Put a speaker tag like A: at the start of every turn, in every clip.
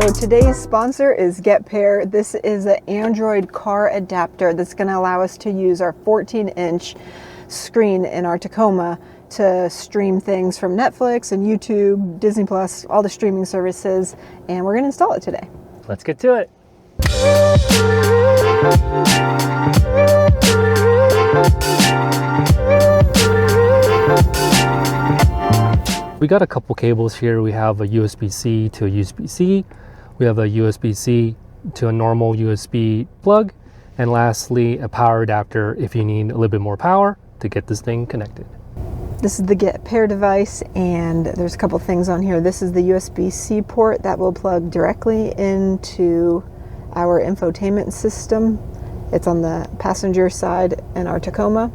A: So today's sponsor is GetPairr. This is an Android car adapter that's going to allow us to use our 14-inch screen in our Tacoma to stream things from Netflix and YouTube, Disney Plus, all the streaming services, and we're going to install it today.
B: Let's get to it. We got a couple cables here. We have a USB-C to a USB-C. We have a USB-C to a normal USB plug. And lastly, a power adapter if you need a little bit more power to get this thing connected.
A: This is the GetPairr device, and there's a couple things on here. This is the USB-C port that will plug directly into our infotainment system. It's on the passenger side in our Tacoma.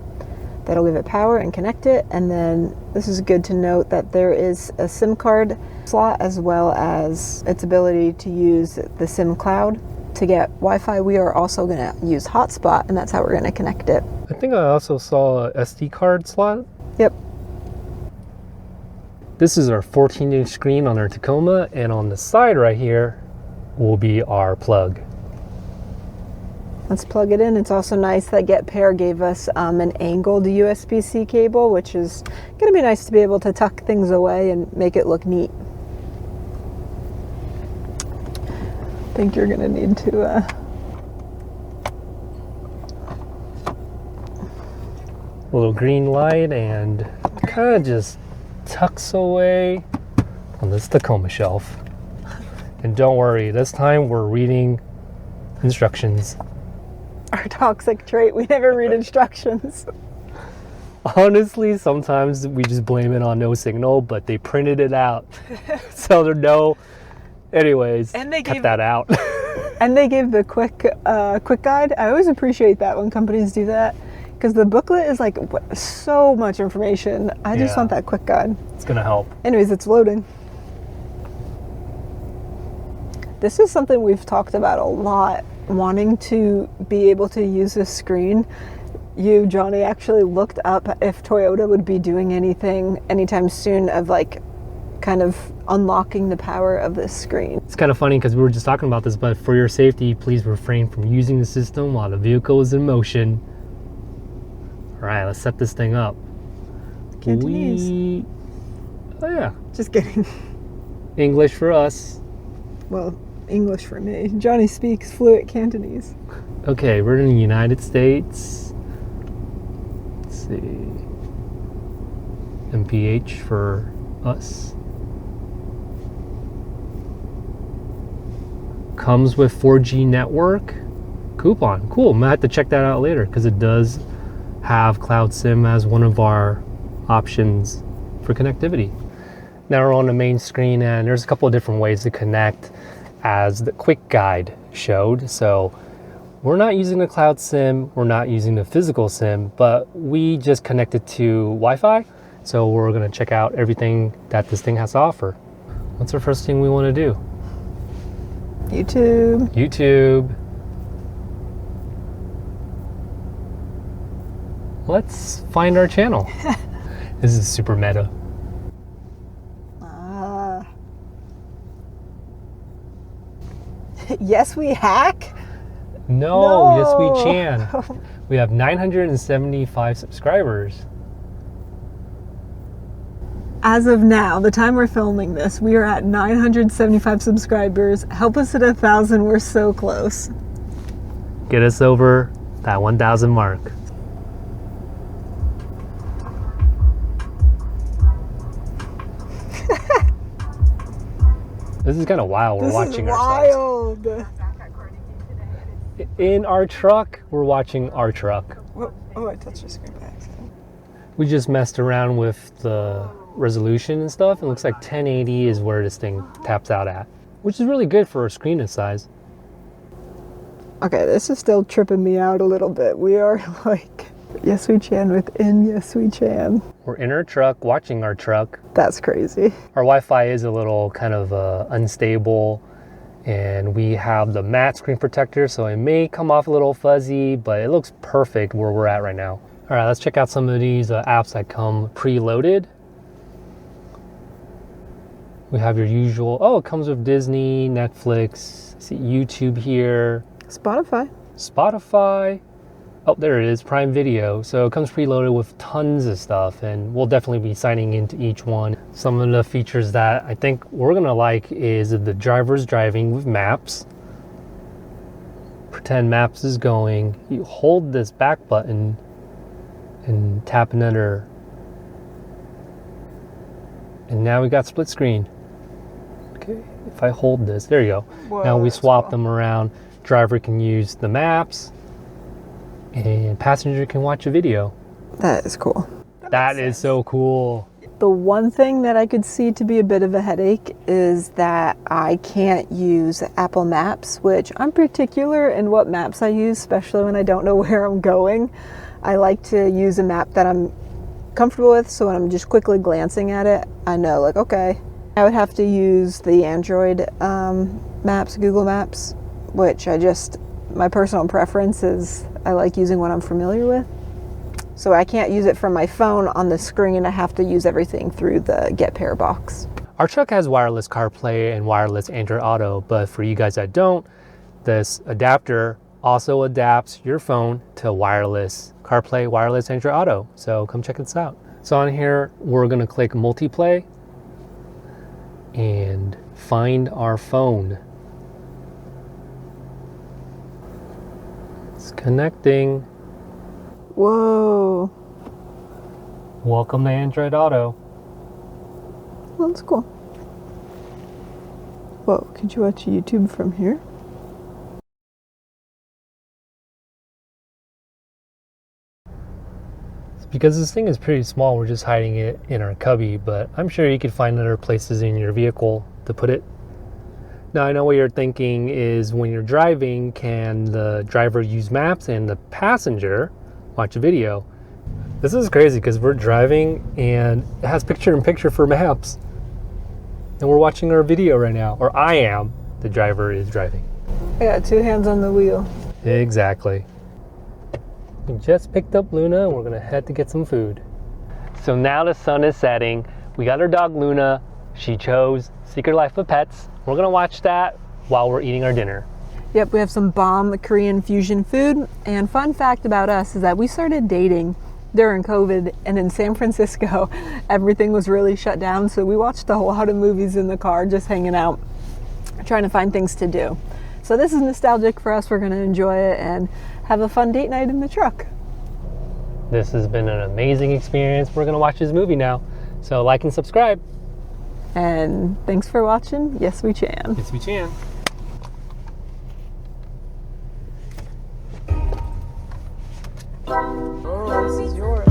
A: That'll give it power and connect it. And then this is good to note that there is a SIM card slot as well as its ability to use the SIM cloud. To get Wi-Fi, we are also going to use hotspot, and that's how we're going to connect it.
B: I think I also saw a SD card slot.
A: Yep.
B: This is our 14-inch screen on our Tacoma, and on the side right here will be our plug.
A: Let's plug it in. It's also nice that GetPairr gave us an angled USB-C cable, which is going to be nice to be able to tuck things away and make it look neat. I think you're going to need to
B: a little green light, and kind of just tucks away on this Tacoma shelf. And don't worry, this time we're reading instructions.
A: Our toxic trait, we never read instructions.
B: Honestly, sometimes we just blame it on no signal, but they printed it out. So there's no, anyways,
A: and they
B: cut
A: gave
B: that out.
A: And they gave the quick guide. I always appreciate that when companies do that, because the booklet is like so much information. I just want that quick guide.
B: It's gonna help.
A: Anyways, it's loading. This is something we've talked about a lot, wanting to be able to use this screen. You, Johnny, actually looked up if Toyota would be doing anything anytime soon of like kind of unlocking the power of this screen.
B: It's kind of funny because we were just talking about this, but for your safety, please refrain from using the system while the vehicle is in motion. All right, let's set this thing up.
A: Cantonese.
B: Oh yeah.
A: Just kidding.
B: English for us.
A: Well, English for me. Johnny speaks fluent Cantonese.
B: Okay, we're in the United States. Let's see. MPH for us. Comes with 4G network. Coupon. Cool. I'm gonna have to check that out later because it does have Cloud SIM as one of our options for connectivity. Now we're on the main screen, and there's a couple of different ways to connect as the quick guide showed. So we're not using the Cloud SIM, we're not using the physical SIM, but we just connected to Wi-Fi. So we're gonna check out everything that this thing has to offer. What's the first thing we wanna do? YouTube. Let's find our channel. This is super meta.
A: Yes, we hack?
B: No, yes we can. We have 975 subscribers.
A: As of now, the time we're filming this, we are at 975 subscribers. Help us at 1,000, we're so close.
B: Get us over that 1,000 mark. This is kind of wild. We're watching ourselves.
A: Wild.
B: In our truck, we're watching our truck.
A: Oh, I touched the screen by accident.
B: We just messed around with the resolution and stuff. It looks like 1080 is where this thing taps out at, which is really good for a screen this size.
A: Okay, this is still tripping me out a little bit. We are like Yes We Can within Yes We Can.
B: We're in our truck, watching our truck.
A: That's crazy.
B: Our Wi-Fi is a little kind of unstable, and we have the matte screen protector, so it may come off a little fuzzy, but it looks perfect where we're at right now. All right, let's check out some of these apps that come preloaded. We have your usual, oh, it comes with Disney, Netflix, I see YouTube here. Spotify. Oh, there it is, Prime Video. So it comes preloaded with tons of stuff, and we'll definitely be signing into each one. Some of the features that I think we're gonna like is the driver's driving with maps. Pretend maps is going. You hold this back button and tap another. And now we got split screen. Okay, if I hold this, there you go.
A: Whoa,
B: now we swap
A: cool.
B: them around. Driver can use the maps, and passenger can watch a video.
A: That is cool.
B: That is so cool.
A: The one thing that I could see to be a bit of a headache is that I can't use Apple Maps, which I'm particular in what maps I use, especially when I don't know where I'm going. I like to use a map that I'm comfortable with, so when I'm just quickly glancing at it, I know, like, okay. I would have to use the Android maps, Google Maps, which my personal preference is I like using what I'm familiar with. So I can't use it from my phone on the screen. I have to use everything through the GetPairr box.
B: Our truck has wireless CarPlay and wireless Android Auto, but for you guys that don't, this adapter also adapts your phone to wireless CarPlay, wireless Android Auto. So come check this out. So on here, we're gonna click multiplay and find our phone. It's connecting.
A: Whoa.
B: Welcome to Android Auto.
A: Well, that's cool. Whoa, could you watch YouTube from here?
B: Because this thing is pretty small, we're just hiding it in our cubby, but I'm sure you could find other places in your vehicle to put it. Now, I know what you're thinking is when you're driving, can the driver use maps and the passenger watch a video? This is crazy because we're driving and it has picture-in-picture for maps. And we're watching our video right now, or I am. The driver is driving.
A: I got two hands on the wheel.
B: Exactly. We just picked up Luna and we're gonna head to get some food. So now the sun is setting. We got our dog Luna. She chose Secret Life of Pets. We're gonna watch that while we're eating our dinner.
A: Yep, we have some bomb Korean fusion food. And fun fact about us is that we started dating during COVID, and in San Francisco, everything was really shut down. So we watched a whole lot of movies in the car, just hanging out, trying to find things to do. So this is nostalgic for us. We're gonna enjoy it and have a fun date night in the truck.
B: This has been an amazing experience. We're gonna watch this movie now. So like and subscribe.
A: And thanks for watching. Yes, we can.
B: Yes, we can.
A: Oh, this is yours.